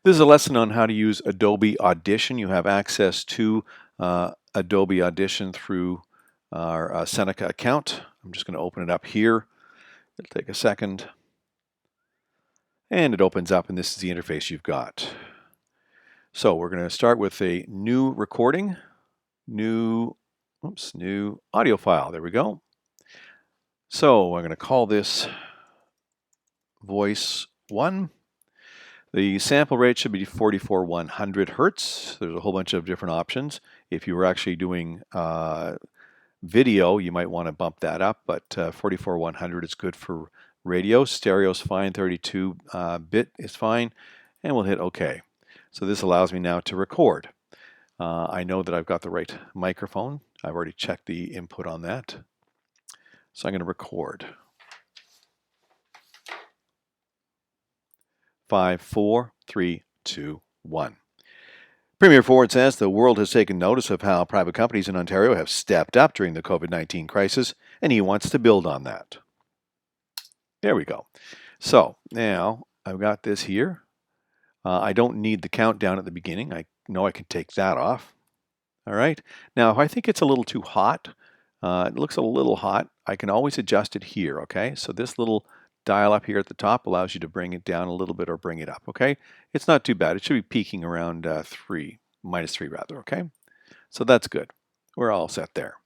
This is a lesson on how to use Adobe Audition. You have access to Adobe Audition through our Seneca account. I'm just going to open it up here. It'll take a second. And it opens up, and this is the interface you've got. So we're going to start with a new recording, new audio file. There we go. So I'm going to call this Voice 1. The sample rate should be 44,100 hertz. There's a whole bunch of different options. If you were actually doing video, you might want to bump that up, but 44,100 is good for radio. Stereo is fine, 32-bit is fine, and we'll hit OK. So this allows me now to record. I know that I've got the right microphone. I've already checked the input on that. So I'm going to record. 5, 4, 3, 2, 1. Premier Ford says the world has taken notice of how private companies in Ontario have stepped up during the COVID-19 crisis, and he wants to build on that. There we go. So now I've got this here. I don't need the countdown at the beginning. I know I can take that off. All right. Now, if I think it's a little too hot, it looks a little hot, I can always adjust it here, okay? So this little dial up here at the top allows you to bring it down a little bit or bring it up, okay? It's not too bad. It should be peaking around -3 rather, okay? So that's good. We're all set there.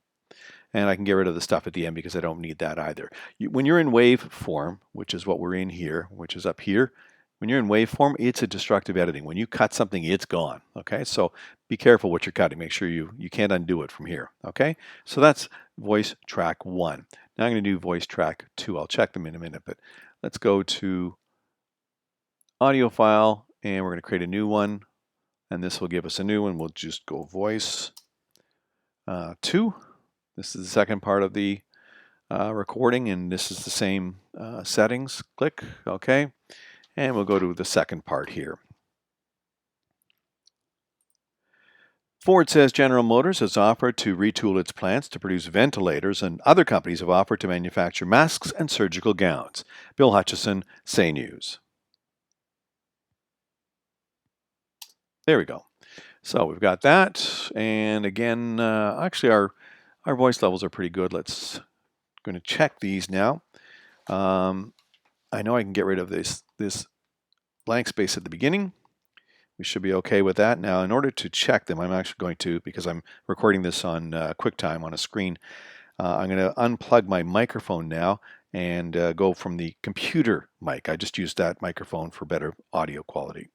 And I can get rid of the stuff at the end because I don't need that either. When you're in wave form, which is what we're in here, which is up here, when you're in waveform, it's a destructive editing. When you cut something, it's gone, okay? So be careful what you're cutting. Make sure you can't undo it from here, okay? So that's voice track 1. Now I'm going to do voice track 2. I'll check them in a minute, but let's go to audio file, and we're going to create a new one, and this will give us a new one. We'll just go voice 2. This is the second part of the recording, and this is the same settings. Click, okay. And we'll go to the second part here. Ford says General Motors has offered to retool its plants to produce ventilators, and other companies have offered to manufacture masks and surgical gowns. Bill Hutchison, Say News. There we go. So we've got that, and again, actually our voice levels are pretty good. Going to check these now. I know I can get rid of this blank space at the beginning. We should be okay with that. Now, in order to check them, I'm actually going to, because I'm recording this on QuickTime on a screen, I'm going to unplug my microphone now and go from the computer mic. I just used that microphone for better audio quality.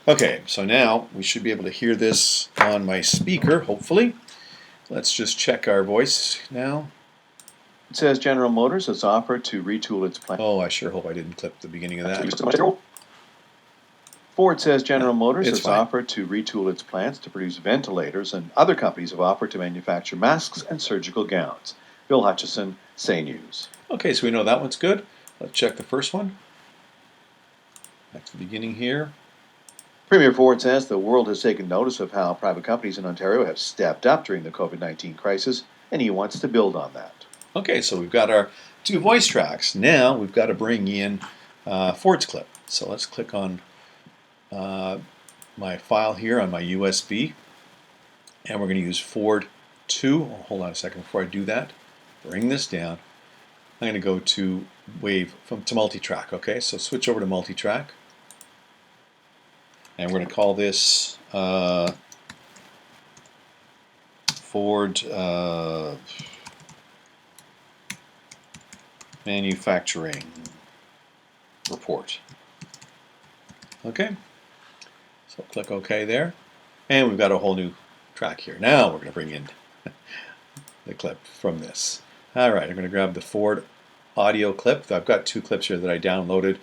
Okay, so now we should be able to hear this on my speaker, hopefully. Let's just check our voice now. It says General Motors has offered to retool its plant. Oh, I sure hope I didn't clip the beginning of that. Ford says General Motors has offered to retool its plants to produce ventilators, and other companies have offered to manufacture masks and surgical gowns. Bill Hutchison, Say News. Okay, so we know that one's good. Let's check the first one. Back to the beginning here. Premier Ford says the world has taken notice of how private companies in Ontario have stepped up during the COVID-19 crisis, and he wants to build on that. Okay, so we've got our 2 voice tracks. Now we've got to bring in Ford's clip. So let's click on my file here on my USB, and we're going to use Ford 2. Oh, hold on a second before I do that. Bring this down. I'm going to go to to multi-track. Okay, so switch over to multi-track, and we're going to call this Ford manufacturing report. Okay. So click OK there, and we've got a whole new track here. Now we're going to bring in the clip from this. All right, I'm going to grab the Ford audio clip. I've got 2 clips here that I downloaded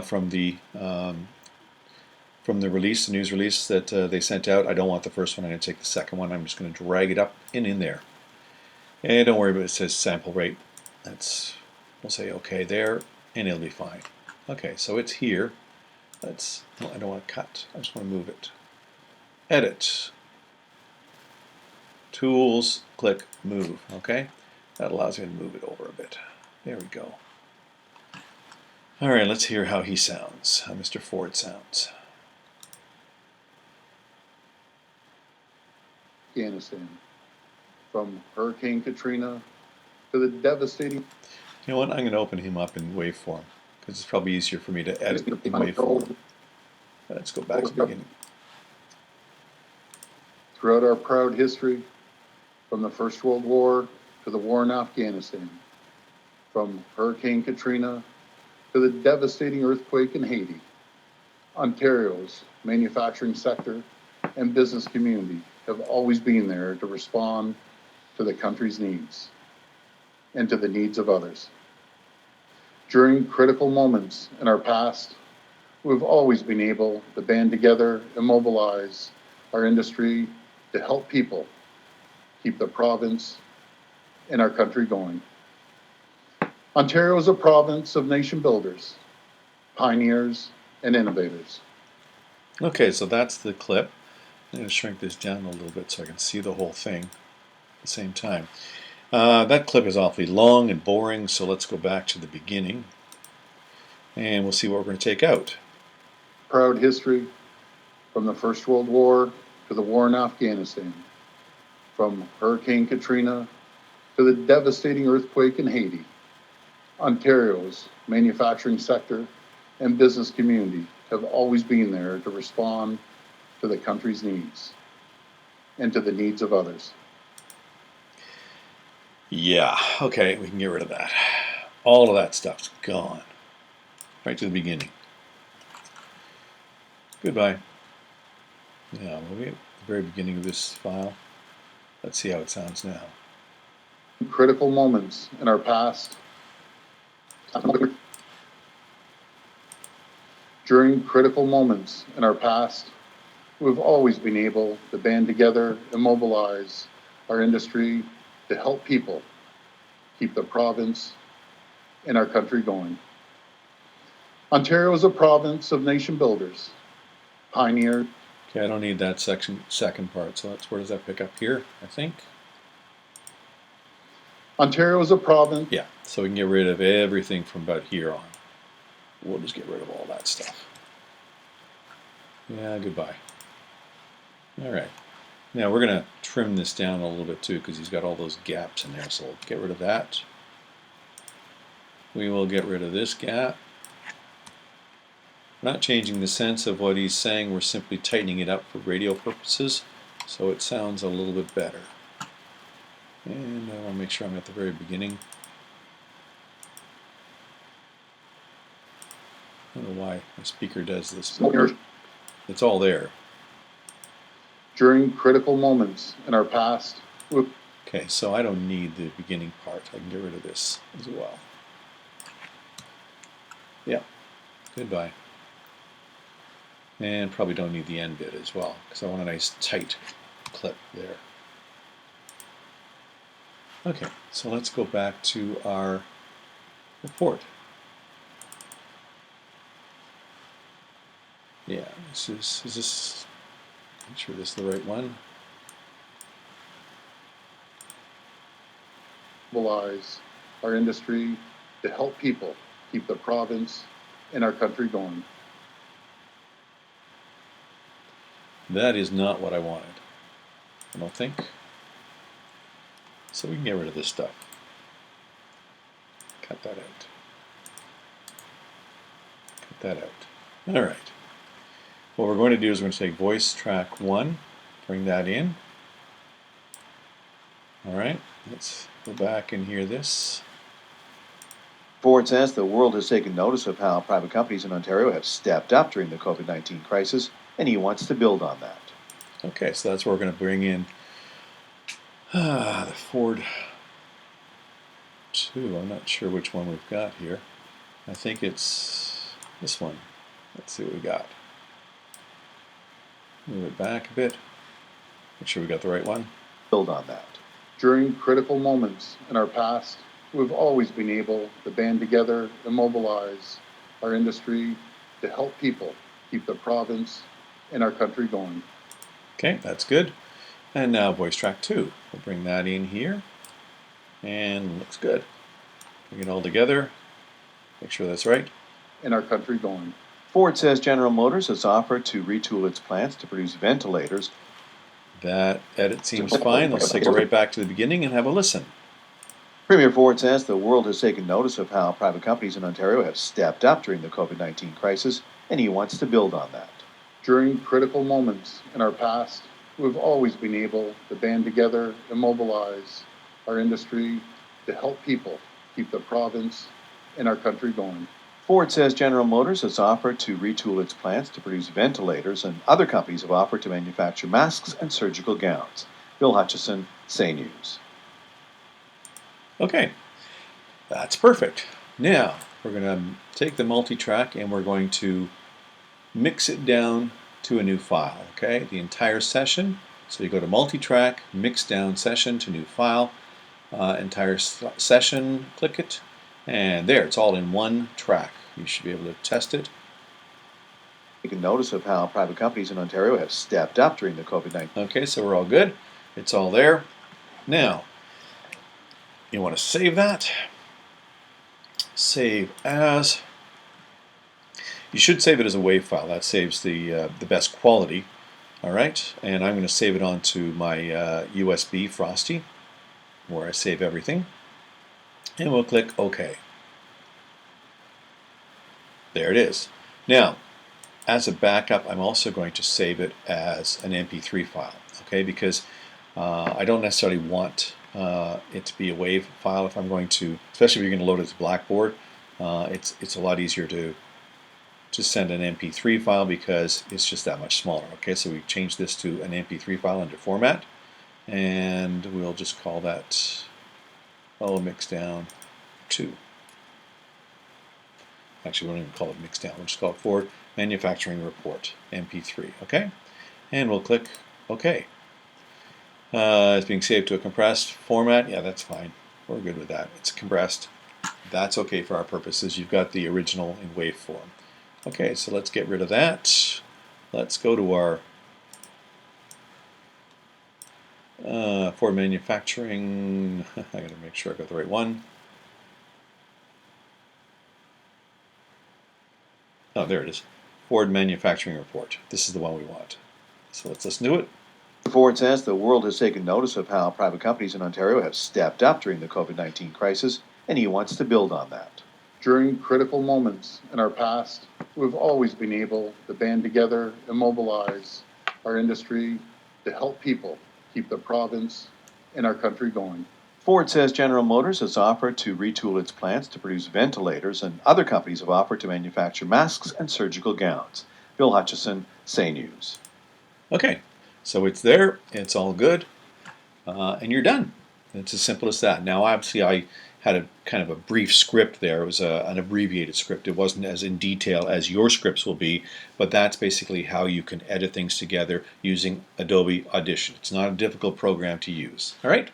from the release, the news release that they sent out. I don't want the first one. I'm going to take the second one. I'm just going to drag it up in there. And don't worry about it. It says sample rate. We'll say OK there, and it'll be fine. Okay, so it's here. I don't want to cut. I just want to move it. Edit. Tools, click Move. Okay? That allows me to move it over a bit. There we go. All right, let's hear how he sounds, how Mr. Ford sounds. Afghanistan, from Hurricane Katrina to the devastating. You know what? I'm going to open him up in waveform because it's probably easier for me to edit in waveform. Let's go back to the beginning. Throughout our proud history, from the First World War to the war in Afghanistan, from Hurricane Katrina to the devastating earthquake in Haiti, Ontario's manufacturing sector and business community have always been there to respond to the country's needs and to the needs of others. During critical moments in our past, we've always been able to band together and mobilize our industry to help people keep the province and our country going. Ontario is a province of nation builders, pioneers, and innovators. Okay, so that's the clip. I'm going to shrink this down a little bit so I can see the whole thing at the same time. That clip is awfully long and boring, so let's go back to the beginning and we'll see what we're going to take out. Proud history, from the First World War to the war in Afghanistan, from Hurricane Katrina to the devastating earthquake in Haiti, Ontario's manufacturing sector and business community have always been there to respond to the country's needs and to the needs of others. Yeah, okay, we can get rid of that. All of that stuff's gone. Right to the beginning. Goodbye. Yeah, we'll be at the very beginning of this file. Let's see how it sounds now. Critical moments in our past. During critical moments in our past, we've always been able to band together and mobilize our industry to help people keep the province and our country going. Ontario is a province of nation builders, pioneers. Okay, I don't need that second part, so where does that pick up here, I think? Ontario is a province. Yeah, so we can get rid of everything from about here on. We'll just get rid of all that stuff. Yeah, goodbye. All right. Now we're going to trim this down a little bit too because he's got all those gaps in there, so we'll get rid of that. We will get rid of this gap. We're not changing the sense of what he's saying, we're simply tightening it up for radio purposes so it sounds a little bit better. And I want to make sure I'm at the very beginning. I don't know why my speaker does this. It's all there. During critical moments in our past. Okay, so I don't need the beginning part. I can get rid of this as well. Yeah, goodbye. And probably don't need the end bit as well because I want a nice tight clip there. Okay, so let's go back to our report. Yeah, is this, make sure this is the right one. Mobilize our industry to help people keep the province and our country going. That is not what I wanted, I don't think. So we can get rid of this stuff. Cut that out. Cut that out. All right. What we're going to do is we're going to take voice track 1, bring that in. All right, let's go back and hear this. Ford says the world has taken notice of how private companies in Ontario have stepped up during the COVID-19 crisis, and he wants to build on that. Okay, so that's where we're going to bring in the Ford 2. I'm not sure which one we've got here. I think it's this one. Let's see what we got. Move it back a bit. Make sure we got the right one. Build on that. During critical moments in our past, we've always been able to band together and mobilize our industry to help people keep the province and our country going. Okay, that's good. And now voice track 2. We'll bring that in here. And looks good. Bring it all together. Make sure that's right. and our country going. Ford says General Motors has offered to retool its plants to produce ventilators. That edit seems fine. Let's take it right back to the beginning and have a listen. Premier Ford says the world has taken notice of how private companies in Ontario have stepped up during the COVID-19 crisis, and he wants to build on that. During critical moments in our past, we've always been able to band together and mobilize our industry to help people keep the province and our country going. Ford says General Motors has offered to retool its plants to produce ventilators, and other companies have offered to manufacture masks and surgical gowns. Bill Hutchison, Say News. Okay, that's perfect. Now, we're going to take the multi-track and we're going to mix it down to a new file, okay? The entire session. So you go to multi-track, mix down session to new file, entire session, click it, and there, it's all in one track. You should be able to test it. You can notice of how private companies in Ontario have stepped up during the COVID-19. Okay, so we're all good. It's all there. Now, you want to save that. Save as. You should save it as a WAV file. That saves the best quality. All right, and I'm going to save it onto my USB Frosty, where I save everything. And we'll click OK. There it is. Now, as a backup, I'm also going to save it as an MP3 file, okay? Because I don't necessarily want it to be a WAV file if I'm going to, especially if you're going to load it to Blackboard. It's a lot easier to send an MP3 file because it's just that much smaller. Okay, so we change this to an MP3 file under Format, and we'll just call that Mixdown 2. Actually, we won't even call it Mixdown. We'll just call it Ford Manufacturing Report MP3. Okay, and we'll click OK. It's being saved to a compressed format. Yeah, that's fine. We're good with that. It's compressed. That's okay for our purposes. You've got the original in WAV form. Okay, so let's get rid of that. Let's go to our Ford Manufacturing. I gotta make sure I got the right one. Oh, there it is. Ford Manufacturing Report. This is the one we want. So let's listen to it. Ford says the world has taken notice of how private companies in Ontario have stepped up during the COVID-19 crisis, and he wants to build on that. During critical moments in our past, we've always been able to band together and mobilize our industry to help people keep the province and our country going. Ford says General Motors has offered to retool its plants to produce ventilators, and other companies have offered to manufacture masks and surgical gowns. Bill Hutchison, Say News. Okay, so it's there, it's all good, and you're done. It's as simple as that. Now, obviously, I had a kind of a brief script there. It was an abbreviated script. It wasn't as in detail as your scripts will be, but that's basically how you can edit things together using Adobe Audition. It's not a difficult program to use. All right?